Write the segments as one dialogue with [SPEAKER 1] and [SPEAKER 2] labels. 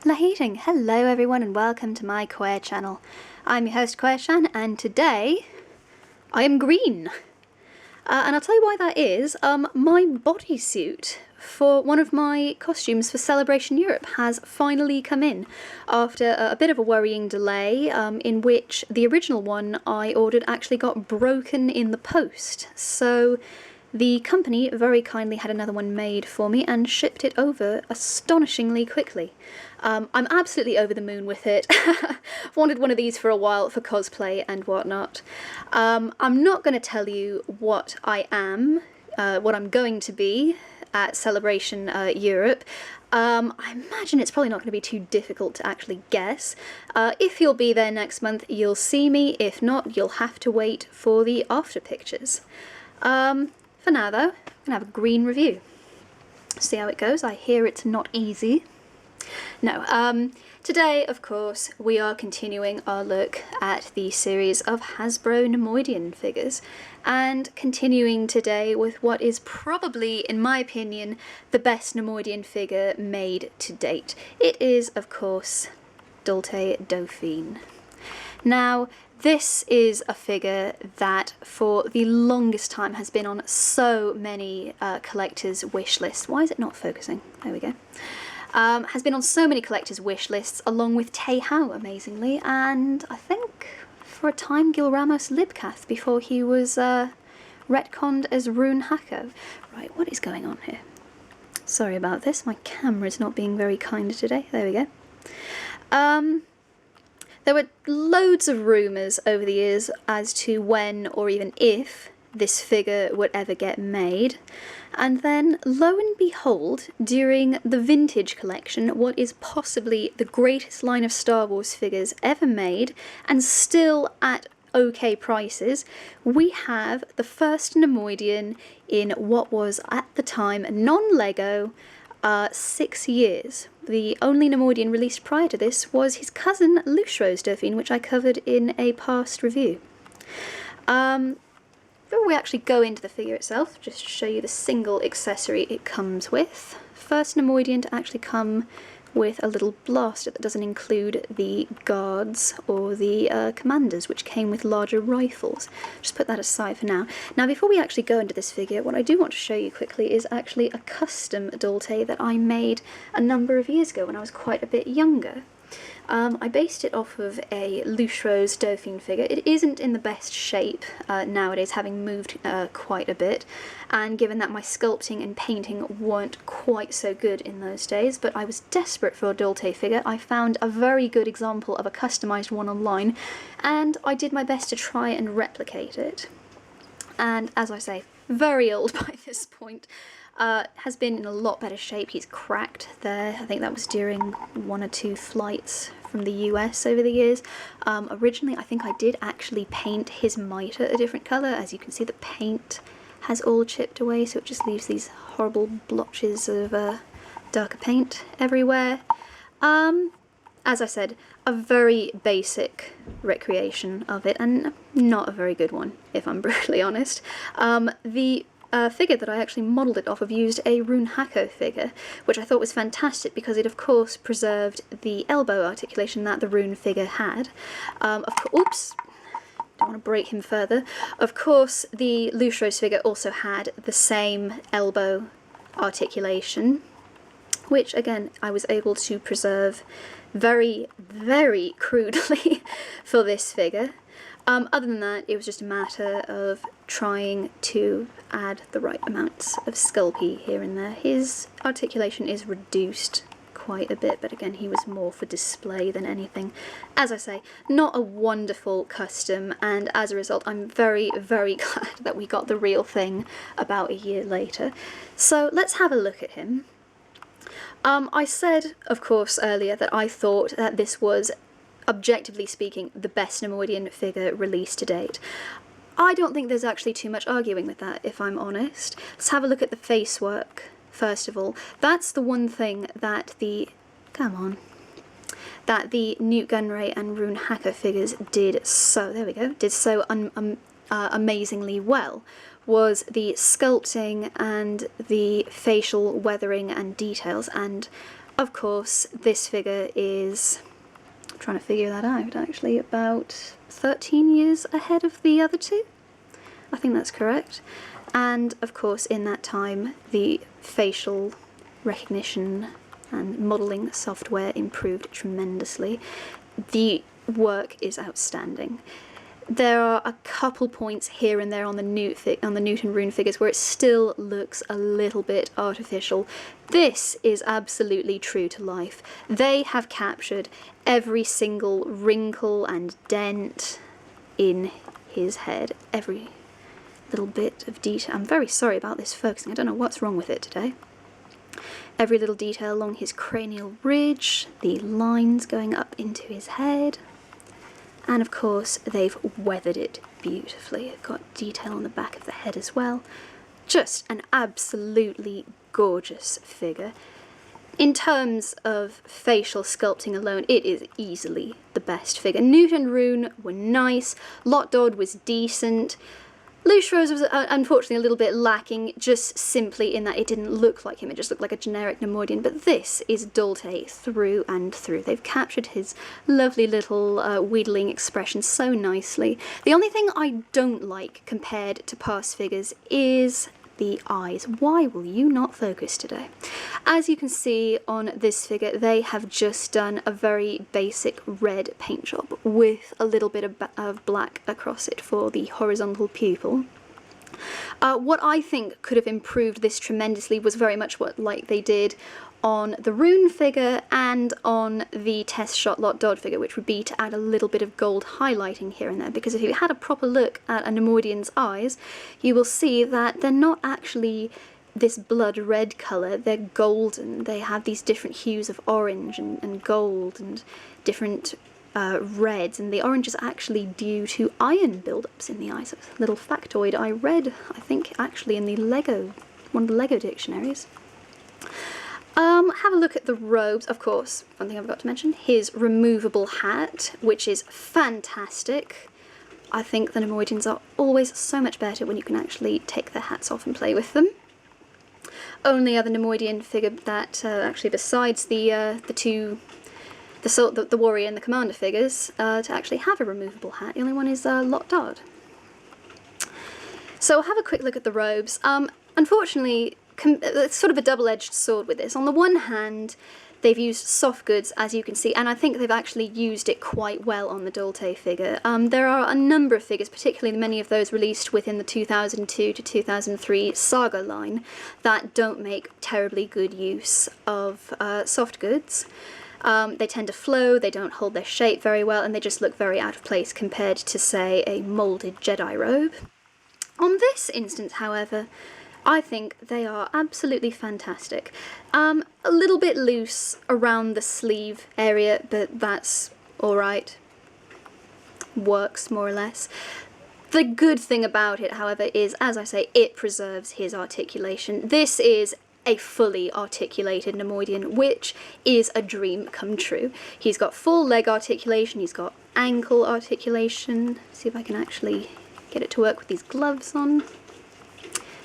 [SPEAKER 1] Lahating. Hello everyone and welcome to my queer channel. I'm your host Queershan and today I am green. And I'll tell you why that is. My bodysuit for one of my costumes for Celebration Europe has finally come in after a bit of a worrying delay in which the original one I ordered actually got broken in the post. So the company very kindly had another one made for me and shipped it over astonishingly quickly. I'm absolutely over the moon with it. I've wanted one of these for a while for cosplay and whatnot. I'm not going to tell you what I am, what I'm going to be at Celebration Europe. I imagine it's probably not going to be too difficult to actually guess. If you'll be there next month, you'll see me. If not, you'll have to wait for the after pictures. For now though, I'm going to have a green review. See how it goes. I hear it's not easy. No, today of course we are continuing our look at the series of Hasbro Neimoidian figures and continuing today with what is probably, in my opinion, the best Neimoidian figure made to date. It is of course Daultay Dofine. Now, this is a figure that for the longest time has been on so many collectors' wish lists. Why is it not focusing? There we go. Has been on so many collectors' wish lists along with Tae Hao, amazingly, and I think for a time Gil Ramos Libcath before he was retconned as Rune Hako. Right, what is going on here? Sorry about this, my camera's not being very kind today. There we go. There were loads of rumours over the years as to when or even if this figure would ever get made, and then lo and behold, during the vintage collection, what is possibly the greatest line of Star Wars figures ever made, and still at okay prices, we have the first Neimoidian in what was at the time non-Lego 6 years. The only Neimoidian released prior to this was his cousin Daultay Dofine, which I covered in a past review. Before we actually go into the figure itself, just to show you the single accessory it comes with. First Neimoidian to actually come with a little blaster that doesn't include the guards or the commanders, which came with larger rifles. Just put that aside for now. Now, before we actually go into this figure, what I do want to show you quickly is actually a custom Daultay that I made a number of years ago when I was quite a bit younger. I based it off of a Daultay Dofine figure. It isn't in the best shape nowadays, having moved quite a bit, and given that my sculpting and painting weren't quite so good in those days, but I was desperate for a Daultay figure. I found a very good example of a customised one online, and I did my best to try and replicate it. And as I say, very old by this point. Has been in a lot better shape. He's cracked there. I think that was during 1 or 2 flights from the US over the years. Originally, I think I did actually paint his mitre a different colour. As you can see, the paint has all chipped away, so it just leaves these horrible blotches of darker paint everywhere. As I said, a very basic recreation of it, and not a very good one, if I'm brutally honest. The figure that I actually modelled it off of used a Rune Hako figure, which I thought was fantastic because it of course preserved the elbow articulation that the Rune figure had. Oops, don't want to break him further. Of course, the Daultay figure also had the same elbow articulation, which again I was able to preserve very, very crudely for this figure. Other than that, it was just a matter of trying to add the right amounts of Sculpey here and there. His articulation is reduced quite a bit, but again, he was more for display than anything. As I say, not a wonderful custom, and as a result, I'm very, very glad that we got the real thing about a year later. So let's have a look at him. I said, of course, earlier that I thought that this was, objectively speaking, the best Neimoidian figure released to date. I don't think there's actually too much arguing with that, if I'm honest. Let's have a look at the face work, first of all. That's the one thing that the Nute Gunray and Rune Hako figures did so, there we go, did so amazingly well, was the sculpting and the facial weathering and details, and Of course, this figure is, I'm trying to figure that out actually, about 13 years ahead of the other two. I think that's correct. And of course, in that time, the facial recognition and modelling software improved tremendously. The work is outstanding. There are a couple points here and there on the Newton rune figures where it still looks a little bit artificial. This is absolutely true to life. They have captured every single wrinkle and dent in his head, every little bit of detail. I'm very sorry about this focusing, I don't know what's wrong with it today. Every little detail along his cranial ridge, the lines going up into his head. And of course, they've weathered it beautifully. They've got detail on the back of the head as well. Just an absolutely gorgeous figure. In terms of facial sculpting alone, it is easily the best figure. Newton Rune were nice, Lot Dodd was decent. Loose Rose was unfortunately a little bit lacking, just simply in that it didn't look like him, it just looked like a generic Neimoidian, but this is Daultay through and through. They've captured his lovely little wheedling expression so nicely. The only thing I don't like compared to past figures is the eyes. Why will you not focus today? As you can see on this figure, they have just done a very basic red paint job with a little bit of black across it for the horizontal pupil. What I think could have improved this tremendously was very much what they did on the rune figure and on the test shot Lot Dodd figure, which would be to add a little bit of gold highlighting here and there, because if you had a proper look at a Neimoidian's eyes, you will see that they're not actually this blood red colour, they're golden. They have these different hues of orange and gold and different reds, and the orange is actually due to iron buildups in the eyes. So a little factoid I read, I think actually in the one of the Lego dictionaries. Have a look at the robes, of course, one thing I forgot to mention, his removable hat, which is fantastic. I think the Neimoidians are always so much better when you can actually take their hats off and play with them. Only other Neimoidian figure that, actually besides the warrior and the commander figures, to actually have a removable hat, the only one is Lot Dodd. So have a quick look at the robes. Unfortunately, it's sort of a double-edged sword with this. On the one hand, they've used soft goods, as you can see, and I think they've actually used it quite well on the Daultay figure. There are a number of figures, particularly many of those released within the 2002 to 2003 Saga line, that don't make terribly good use of soft goods. They tend to flow, they don't hold their shape very well, and they just look very out of place compared to, say, a moulded Jedi robe. On this instance, however, I think they are absolutely fantastic. A little bit loose around the sleeve area, but that's alright. Works, more or less. The good thing about it, however, is, as I say, it preserves his articulation. This is a fully articulated Neimoidian, which is a dream come true. He's got full leg articulation, he's got ankle articulation. See if I can actually get it to work with these gloves on.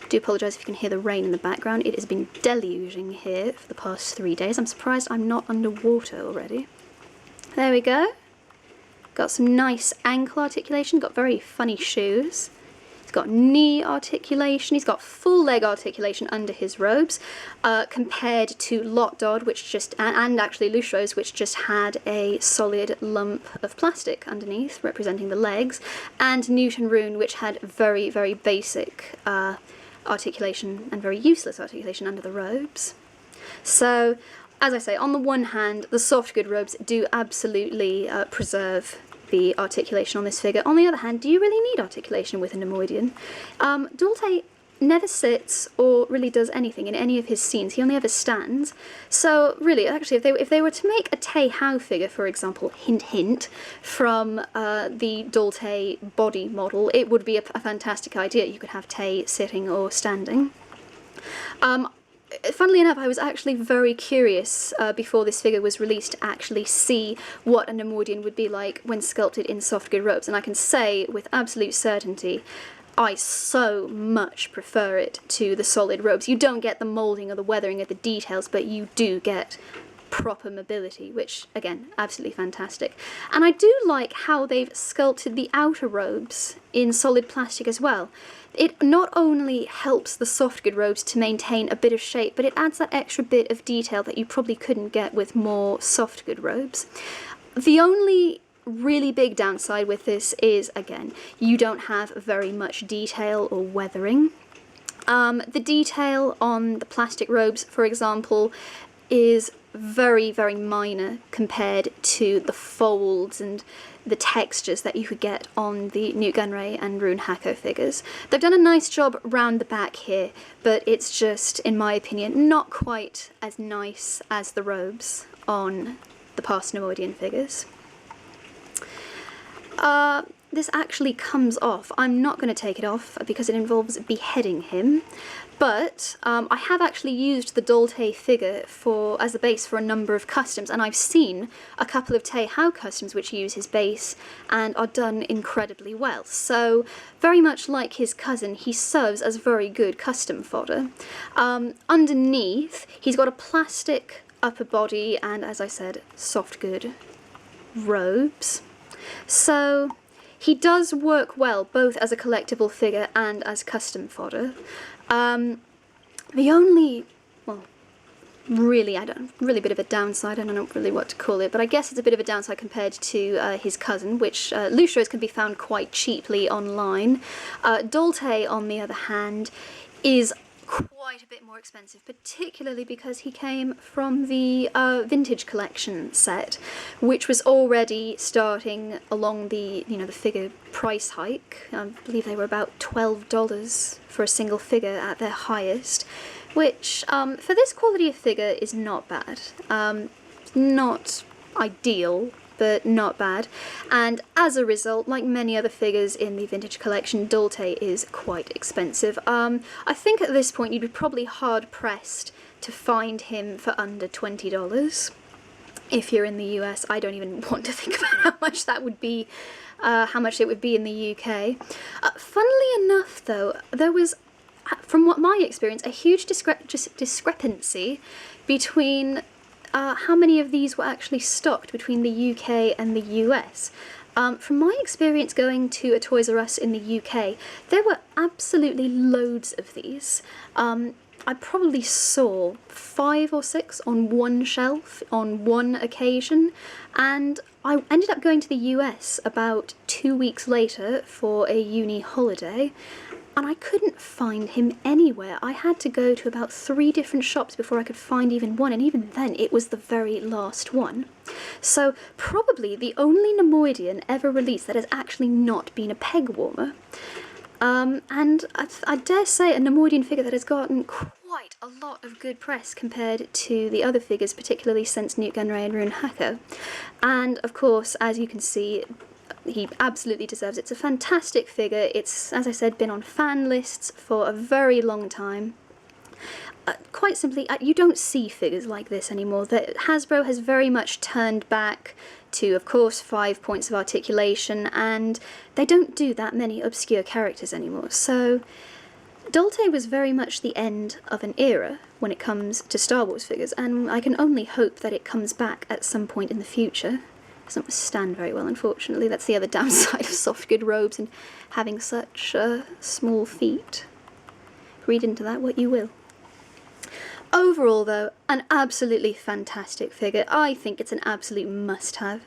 [SPEAKER 1] I do apologise if you can hear the rain in the background. It has been deluging here for the past 3 days. I'm surprised I'm not underwater already. There we go. Got some nice ankle articulation, got very funny shoes. He's got knee articulation, he's got full leg articulation under his robes, compared to Lot Dodd, which just, and actually Loose Rose, which just had a solid lump of plastic underneath, representing the legs, and Newton Rune, which had very, very basic articulation and very useless articulation under the robes. So, as I say, on the one hand, the soft good robes do absolutely preserve the articulation on this figure. On the other hand, do you really need articulation with a Neimoidian? Daultay never sits or really does anything in any of his scenes. He only ever stands. So really, actually, if they were to make a Tae Hao figure, for example, hint hint, from the Daultay body model, it would be a fantastic idea. You could have Tae sitting or standing. Funnily enough, I was actually very curious before this figure was released to actually see what a Neimoidian would be like when sculpted in soft good robes, and I can say with absolute certainty I so much prefer it to the solid robes. You don't get the moulding or the weathering of the details, but you do get proper mobility, which again, absolutely fantastic. And I do like how they've sculpted the outer robes in solid plastic as well. It not only helps the soft good robes to maintain a bit of shape, but it adds that extra bit of detail that you probably couldn't get with more soft good robes. The only really big downside with this is, again, you don't have very much detail or weathering. The detail on the plastic robes, for example, is very, very minor compared to the folds and the textures that you could get on the Nute Gunray and Rune Hako figures. They've done a nice job round the back here, but it's just, in my opinion, not quite as nice as the robes on the past Neimoidian figures. This actually comes off. I'm not going to take it off because it involves beheading him, but I have actually used the Daultay figure as a base for a number of customs, and I've seen a couple of Tae Hao customs which use his base and are done incredibly well. So very much like his cousin, he serves as very good custom fodder. Underneath, he's got a plastic upper body and, as I said, soft good robes. So he does work well both as a collectible figure and as custom fodder. The only, well, really bit of a downside, I don't know really what to call it, but I guess it's a bit of a downside compared to his cousin, which Lustros can be found quite cheaply online. Daultay, on the other hand, is quite a bit more expensive, particularly because he came from the vintage collection set, which was already starting along the the figure price hike. I believe they were about $12 for a single figure at their highest, which for this quality of figure is not bad. Not ideal, but not bad. And as a result, like many other figures in the vintage collection, Daultay is quite expensive. I think at this point you'd be probably hard-pressed to find him for under $20. If you're in the US, I don't even want to think about how much that would be, how much it would be in the UK. Funnily enough, though, there was, from what my experience, a huge discrepancy between how many of these were actually stocked between the UK and the US. From my experience going to a Toys R Us in the UK, there were absolutely loads of these. I probably saw 5 or 6 on one shelf on one occasion, and I ended up going to the US about 2 weeks later for a uni holiday, and I couldn't find him anywhere. I had to go to about 3 different shops before I could find even one, and even then it was the very last one. So probably the only Neimoidian ever released that has actually not been a peg warmer. And I dare say a Neimoidian figure that has gotten quite a lot of good press compared to the other figures, particularly since Nute Gunray and Rune Hako. And of course, as you can see, he absolutely deserves it. It's a fantastic figure. It's, as I said, been on fan lists for a very long time. Quite simply, you don't see figures like this anymore. Hasbro has very much turned back to, of course, 5 points of articulation, and they don't do that many obscure characters anymore. So Daultay was very much the end of an era when it comes to Star Wars figures, and I can only hope that it comes back at some point in the future. Doesn't stand very well, unfortunately. That's the other downside of soft good robes and having such small feet. Read into that what you will. Overall, though, an absolutely fantastic figure. I think it's an absolute must-have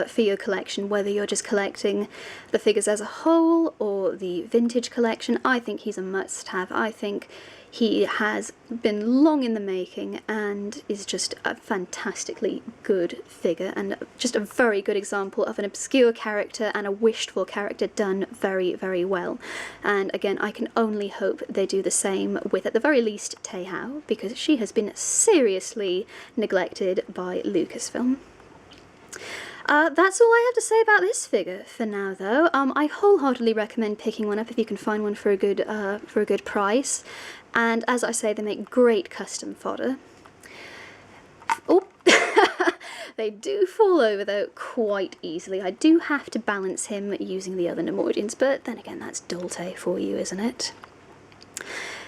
[SPEAKER 1] for your collection, whether you're just collecting the figures as a whole or the vintage collection. I think he's a must-have. I think he has been long in the making and is just a fantastically good figure, and just a very good example of an obscure character and a wished-for character done very, very well. And again, I can only hope they do the same with, at the very least, Tae Hao, because she has been seriously neglected by Lucasfilm. That's all I have to say about this figure for now, though. I wholeheartedly recommend picking one up if you can find one for a good price. And as I say, they make great custom fodder. Oh, they do fall over though quite easily. I do have to balance him using the other Neimoidians, but then again, that's Daultay for you, isn't it?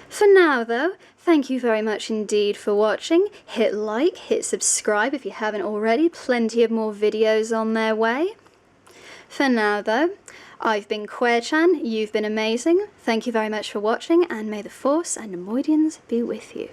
[SPEAKER 1] For now though, thank you very much indeed for watching. Hit like, hit subscribe if you haven't already, plenty of more videos on their way. For now though, I've been Queer-chan, you've been amazing, thank you very much for watching, and may the Force and Neimoidians be with you.